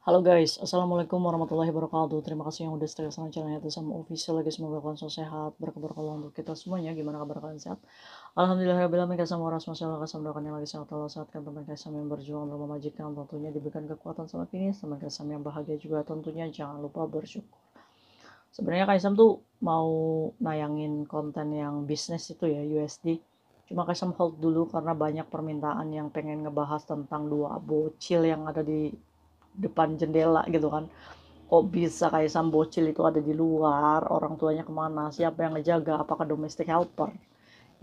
Halo guys, Assalamualaikum warahmatullahi wabarakatuh. Terima kasih yang udah setia sama channelnya itu sama official lagi. Semoga kalian selalu sehat, berkabar untuk kita semuanya. Gimana kabar kalian, sehat? Alhamdulillahirrahmanirrahim. Kasih sama orang masalah kasih mendoakan yang lagi sehat Allah sehatkan teman kasih yang berjuang dalam memajikan, tentunya diberikan kekuatan sama finish. Teman kasih yang bahagia juga tentunya jangan lupa bersyukur. Sebenarnya Kaisam tuh mau nayangin konten yang bisnis itu ya, USD. Cuma Kaisam hold dulu karena banyak permintaan yang pengen ngebahas tentang dua bocil yang ada di depan jendela gitu kan. Kok bisa Kaisam bocil itu ada di luar, orang tuanya kemana, siapa yang ngejaga, apakah domestic helper,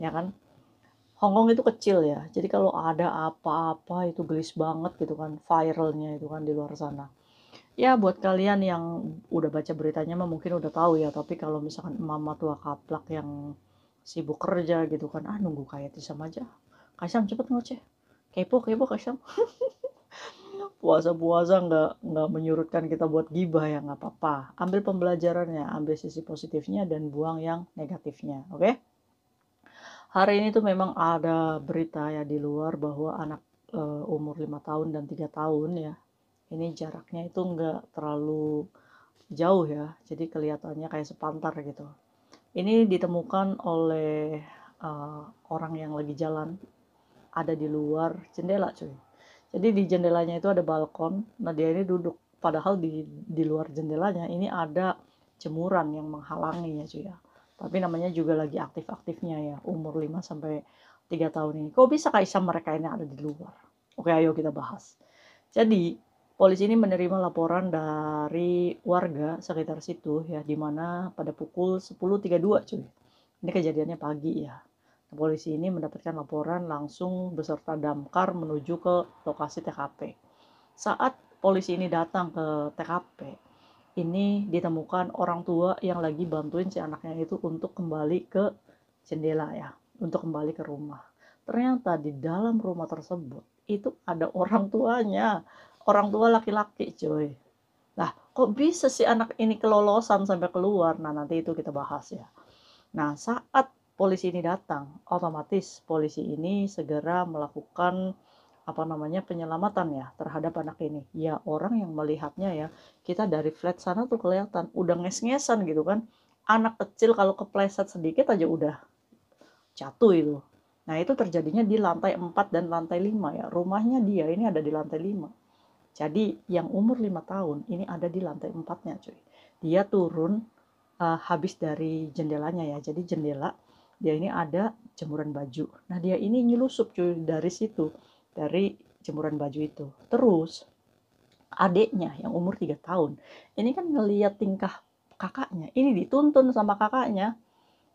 ya kan. Hongkong itu kecil ya, jadi kalau ada apa-apa itu gelis banget gitu kan, viralnya itu kan di luar sana. Ya buat kalian yang udah baca beritanya mah mungkin udah tahu ya, tapi kalau misalkan mama tua kaplak yang sibuk kerja gitu kan, nunggu kayak Tisam aja. Kaisam cepet ngoceh. Kepo Kaisam. Puasa-puasa nggak menyurutkan kita buat gibah ya, nggak apa-apa. Ambil pembelajarannya, ambil sisi positifnya dan buang yang negatifnya, oke? Hari ini tuh memang ada berita ya di luar bahwa anak umur 5 tahun dan 3 tahun ya, ini jaraknya itu nggak terlalu jauh ya, jadi kelihatannya kayak sepantar gitu. Ini ditemukan oleh orang yang lagi jalan, ada di luar jendela cuy. Jadi di jendelanya itu ada balkon, nah dia ini duduk, padahal di luar jendelanya ini ada jemuran yang menghalanginya cuy ya. Tapi namanya juga lagi aktif-aktifnya ya, umur 5 sampai 3 tahun ini. Kok bisa Kaisam mereka ini ada di luar? Oke, ayo kita bahas. Jadi, polisi ini menerima laporan dari warga sekitar situ ya, di mana pada pukul 10.32 cuy. Ini kejadiannya pagi ya. Polisi ini mendapatkan laporan langsung beserta damkar menuju ke lokasi TKP. Saat polisi ini datang ke TKP, ini ditemukan orang tua yang lagi bantuin si anaknya itu untuk kembali ke jendela ya, untuk kembali ke rumah. Ternyata di dalam rumah tersebut itu ada orang tuanya, orang tua laki-laki coy. Nah, kok bisa si anak ini kelolosan sampai keluar? Nah, nanti itu kita bahas ya. Nah, saat polisi ini datang, otomatis polisi ini segera melakukan penyelamatan ya terhadap anak ini. Ya, orang yang melihatnya ya, kita dari flat sana tuh kelihatan udah nges-ngesan gitu kan. Anak kecil kalau kepleset sedikit aja udah jatuh itu. Nah, itu terjadinya di lantai 4 dan lantai 5 ya. Rumahnya dia ini ada di lantai 5. Jadi yang umur 5 tahun ini ada di lantai 4-nya cuy. Dia turun habis dari jendelanya ya. Jadi jendela dia ini ada jemuran baju. Nah dia ini nyelusup cuy dari situ, dari jemuran baju itu. Terus adiknya yang umur 3 tahun ini kan ngeliat tingkah kakaknya, ini dituntun sama kakaknya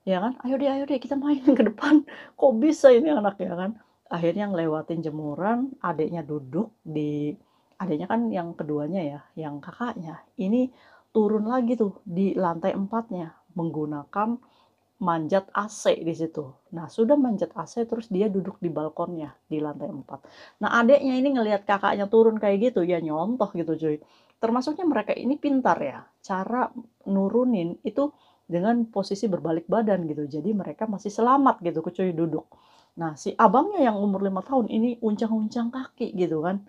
ya kan, ayo deh kita main ke depan, kok bisa ini anak ya kan. Akhirnya ngelewatin jemuran, adiknya duduk di, adiknya kan yang keduanya ya, yang kakaknya ini turun lagi tuh di lantai 4-nya menggunakan manjat AC di situ. Nah, sudah manjat AC terus dia duduk di balkonnya di lantai 4. Nah, adeknya ini ngelihat kakaknya turun kayak gitu, ya nyontoh gitu cuy. Termasuknya mereka ini pintar ya, cara nurunin itu dengan posisi berbalik badan gitu. Jadi mereka masih selamat gitu cuy duduk. Nah, si abangnya yang umur 5 tahun ini uncang-uncang kaki gitu kan.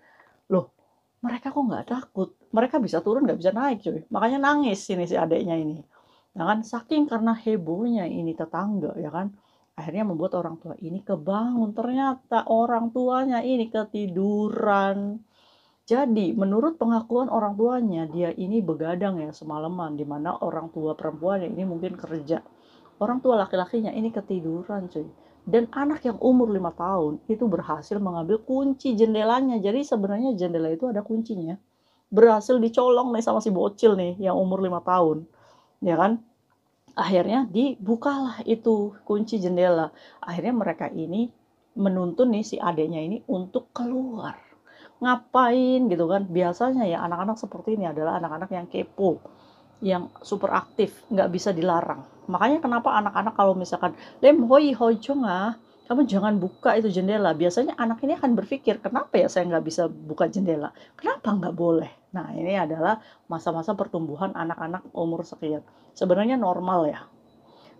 Loh, mereka kok nggak takut? Mereka bisa turun nggak bisa naik cuy. Makanya nangis ini si adeknya ini. Nah kan saking karena hebohnya ini tetangga ya kan, akhirnya membuat orang tua ini kebangun. Ternyata orang tuanya ini ketiduran. Jadi menurut pengakuan orang tuanya, dia ini begadang ya semalaman, di mana orang tua perempuannya ini mungkin kerja. Orang tua laki-lakinya ini ketiduran cuy. Dan anak yang umur 5 tahun itu berhasil mengambil kunci jendelanya. Jadi sebenarnya jendela itu ada kuncinya. Berhasil dicolong nih sama si bocil nih yang umur 5 tahun. Ya kan? Akhirnya dibukalah itu kunci jendela. Akhirnya mereka ini menuntun nih si adeknya ini untuk keluar. Ngapain gitu kan. Biasanya ya anak-anak seperti ini adalah anak-anak yang kepo, yang super aktif, nggak bisa dilarang. Makanya kenapa anak-anak kalau misalkan, Lem hoi hoi chonga, kamu jangan buka itu jendela. Biasanya anak ini akan berpikir, kenapa ya saya nggak bisa buka jendela? Kenapa nggak boleh? Nah ini adalah masa-masa pertumbuhan anak-anak umur sekian. Sebenarnya normal ya.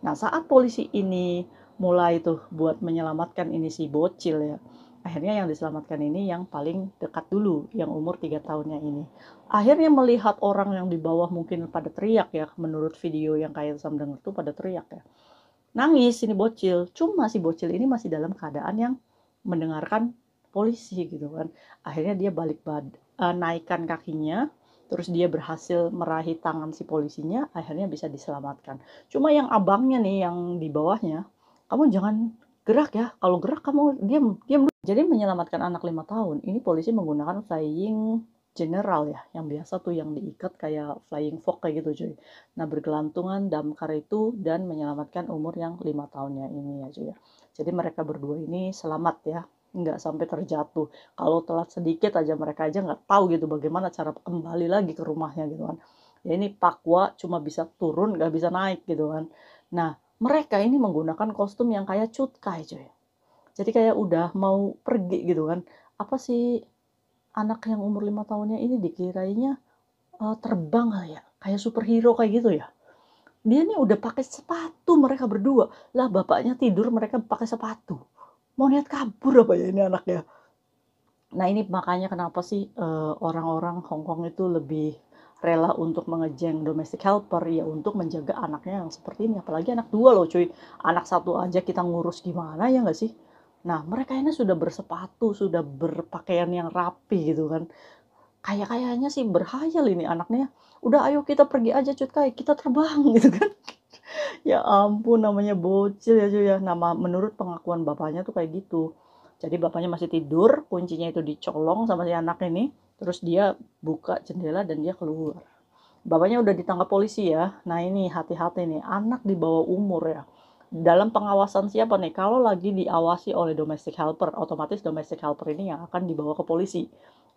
Nah saat polisi ini mulai tuh buat menyelamatkan ini si bocil ya, Akhirnya yang diselamatkan ini yang paling dekat dulu, yang umur 3 tahunnya ini. Akhirnya melihat orang yang di bawah mungkin pada teriak ya, menurut video yang kayak Sam denger tuh pada teriak ya. Nangis ini bocil, cuma si bocil ini masih dalam keadaan yang mendengarkan polisi gitu kan. Akhirnya dia naikkan kakinya, terus dia berhasil meraih tangan si polisinya, akhirnya bisa diselamatkan. Cuma yang abangnya nih, yang di bawahnya, kamu jangan gerak ya, kalau gerak kamu diam, diam dulu. Jadi menyelamatkan anak 5 tahun, ini polisi menggunakan flying general ya, yang biasa tuh yang diikat kayak flying fox kayak gitu cuy. Nah bergelantungan damkar itu dan menyelamatkan umur yang 5 tahunnya ini ya cuy ya. Jadi mereka berdua ini selamat ya, nggak sampai terjatuh. Kalau telat sedikit aja mereka aja nggak tahu gitu bagaimana cara kembali lagi ke rumahnya gitu kan. Ya ini Pakwa cuma bisa turun nggak bisa naik gitu kan. Nah mereka ini menggunakan kostum yang kayak cutkai cuy. Jadi kayak udah mau pergi gitu kan. Apa sih anak yang umur 5 tahunnya ini dikirainya terbang kali ya, kayak superhero kayak gitu ya. Dia nih udah pakai sepatu mereka berdua, lah bapaknya tidur mereka pakai sepatu. Mau niat kabur apa ya ini anaknya? Nah ini makanya kenapa sih orang-orang Hong Kong itu lebih rela untuk mengejeng domestic helper ya untuk menjaga anaknya yang seperti ini. Apalagi anak dua loh cuy, anak satu aja kita ngurus gimana ya nggak sih? Nah mereka ini sudah bersepatu, sudah berpakaian yang rapi gitu kan. Kayaknya sih berhayal ini anaknya. Udah ayo kita pergi aja Cut Kai, kita terbang gitu kan. Ya ampun namanya bocil ya cuy ya. Nama menurut pengakuan bapaknya tuh kayak gitu. Jadi bapaknya masih tidur, kuncinya itu dicolong sama si anak ini, terus dia buka jendela dan dia keluar. Bapaknya udah ditangkap polisi ya. Nah ini hati-hati nih, anak di bawah umur ya. Dalam pengawasan siapa nih? Kalau lagi diawasi oleh domestic helper, otomatis domestic helper ini yang akan dibawa ke polisi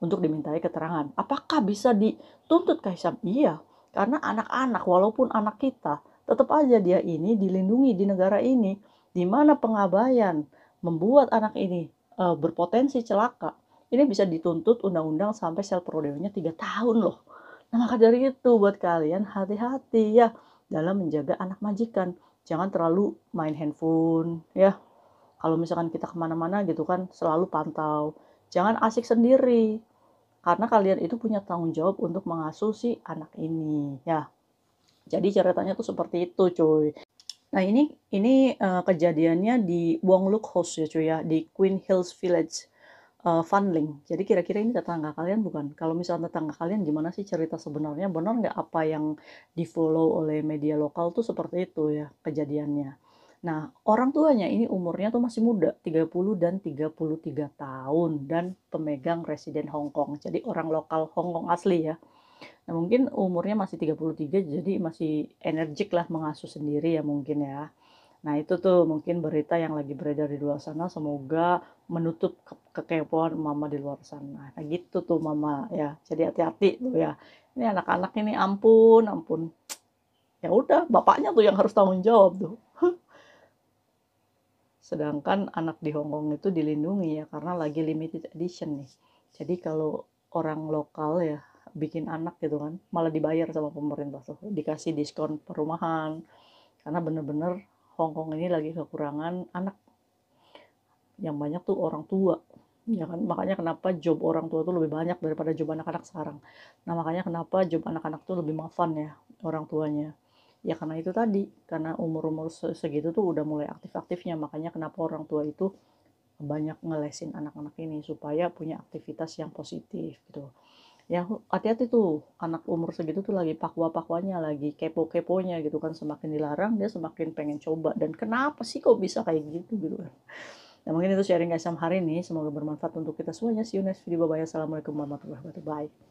untuk dimintai keterangan. Apakah bisa dituntut Kaisam? Iya, karena anak-anak walaupun anak kita, tetap aja dia ini dilindungi di negara ini, di mana pengabaian membuat anak ini berpotensi celaka. Ini bisa dituntut undang-undang sampai sel prodeonya 3 tahun loh. Nah, maka dari itu buat kalian hati-hati ya dalam menjaga anak majikan. Jangan terlalu main handphone ya. Kalau misalkan kita kemana-mana gitu kan selalu pantau. Jangan asik sendiri. Karena kalian itu punya tanggung jawab untuk mengasuh si anak ini ya. Jadi ceritanya tuh seperti itu cuy. Nah ini kejadiannya di Wong Luk House ya cuy ya. Di Queen Hills Village. Funling. Jadi kira-kira ini tetangga kalian bukan? Kalau misalnya tetangga kalian gimana sih cerita sebenarnya? Benar nggak apa yang di-follow oleh media lokal tuh seperti itu ya kejadiannya. Nah, orang tuanya ini umurnya tuh masih muda, 30 dan 33 tahun dan pemegang residen Hong Kong. Jadi orang lokal Hong Kong asli ya. Nah, mungkin umurnya masih 33 jadi masih energik lah mengasuh sendiri ya mungkin ya. Nah, itu tuh mungkin berita yang lagi beredar di luar sana, semoga menutup kekepoan mama di luar sana. Nah, gitu tuh mama ya. Jadi hati-hati tuh ya. Ini anak-anak ini ampun, ampun. Ya udah, bapaknya tuh yang harus tanggung jawab tuh. Sedangkan anak di Hong Kong itu dilindungi ya karena lagi limited edition nih. Jadi kalau orang lokal ya bikin anak gitu kan, malah dibayar sama pemerintah tuh, dikasih diskon perumahan. Karena bener-bener Hong Kong ini lagi kekurangan anak, yang banyak tuh orang tua ya kan, makanya kenapa job orang tua tuh lebih banyak daripada job anak-anak sekarang. Nah makanya kenapa job anak-anak tuh lebih mapan ya orang tuanya, ya karena itu tadi, karena umur-umur segitu tuh udah mulai aktif-aktifnya, makanya kenapa orang tua itu banyak ngelesin anak-anak ini supaya punya aktivitas yang positif gitu ya. Hati-hati tuh anak umur segitu tuh lagi pakwa-pakwanya, lagi kepo-keponya gitu kan, semakin dilarang dia semakin pengen coba, dan kenapa sih kok bisa kayak gitu gitu kan. Nah mungkin itu sharing guys hari ini, semoga bermanfaat untuk kita semuanya. See you next video, bye bye. Assalamualaikum warahmatullahi wabarakatuh. Bye.